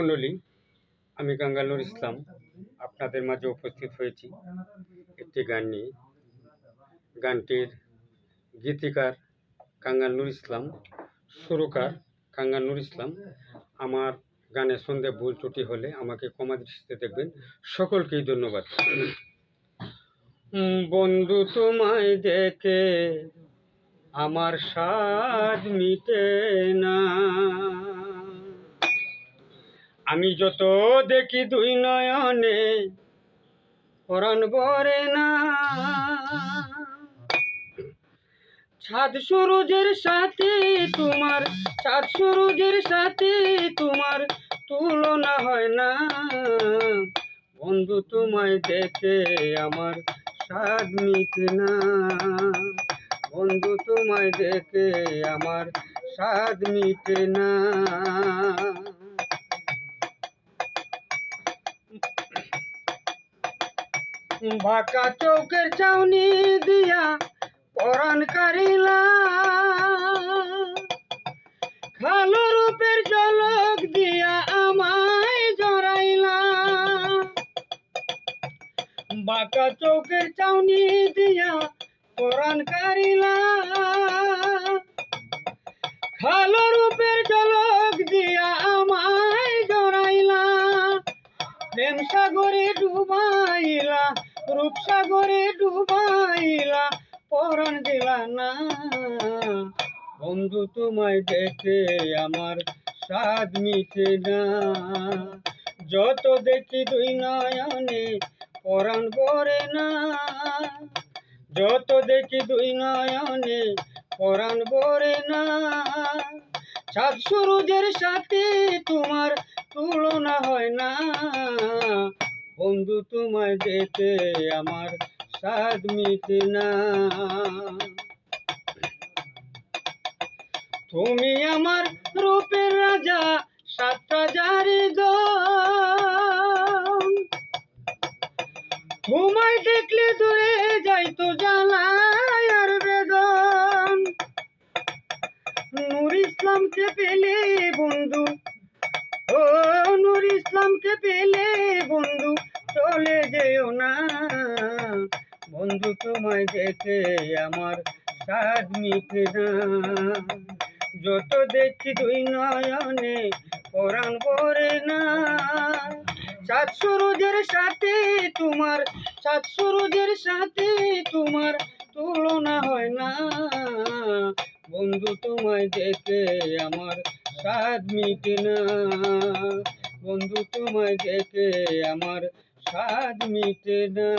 মণ্ডলী, আমি কাঙ্গাল নুর ইসলাম আপনাদের মাঝে উপস্থিত হয়েছি একটি গান নিয়ে। গানটির গীতিকার কাঙ্গাল নুর ইসলাম, সুরকার কাঙ্গাল নুর ইসলাম। আমার গানের সঙ্গে ভুল ত্রুটি হলে আমাকে ক্ষমা দৃষ্টিতে দেখবেন। সকলকেই ধন্যবাদ। বন্ধু তোমায় দেখে আমার স্বাদ মিটে না, আমি যত দেখি দুই নয়নে পরাণ ভরে না। চাঁদ সূরজের সাথে তোমার, চাঁদ সূরজের সাথে তোমার তুলনা হয় না। বন্ধু তোমায় দেখে আমার স্বাদ মিটে না, বন্ধু তোমায় দেখে আমার স্বাদ মিটে না। বাঁকা চৌকের চাউনি দিয়া পরাণ কারিলা, কালো রূপের ঝলক দিয়া আমায় জড়াইলা। বাঁকা চৌকের চাউনি দিয়া পরাণ কারিলা, কালো রূপের ঝলক দিয়া আমায় জড়াইলা। প্রেম সাগরে ডুবাইলা, রূপ সাগরে ডুবাইলা, পরাণ দিলা না। বন্ধু তোমায় দেখে আমার স্বাদ মিটে না, যত দেখি দুই নয়নে পরাণ ভরে না, যত দেখি দুই নয়নে পরাণ ভরে না। চাঁদ সূরজের সাথে তোমার তুলনা হয় না, বন্ধু তোমায় দেখে আমার স্বাদ মিটে না। তুমি আমার রূপের রাজা, সাতটা জারিদম, তোমায় দেখলে দূরে যাইতো জ্বালায় আর বেদন। নূর ইসলামকে পেলে বন্ধু, ও নূর ইসলামকে পেলে বন্ধু চলে যেও না। বন্ধু তোমায় দেখে আমার স্বাদ মিটে না, যত দেখি দুই নয়নে পরাণ ভরে না। চাঁদ সূরজের সাথে তোমার, চাঁদ সূরজের সাথে তোমার তুলনা হয় না। বন্ধু তোমায় দেখে আমার স্বাদ মিটে না, বন্ধু তোমায় দেখে আমার স্বাদ মিটে না।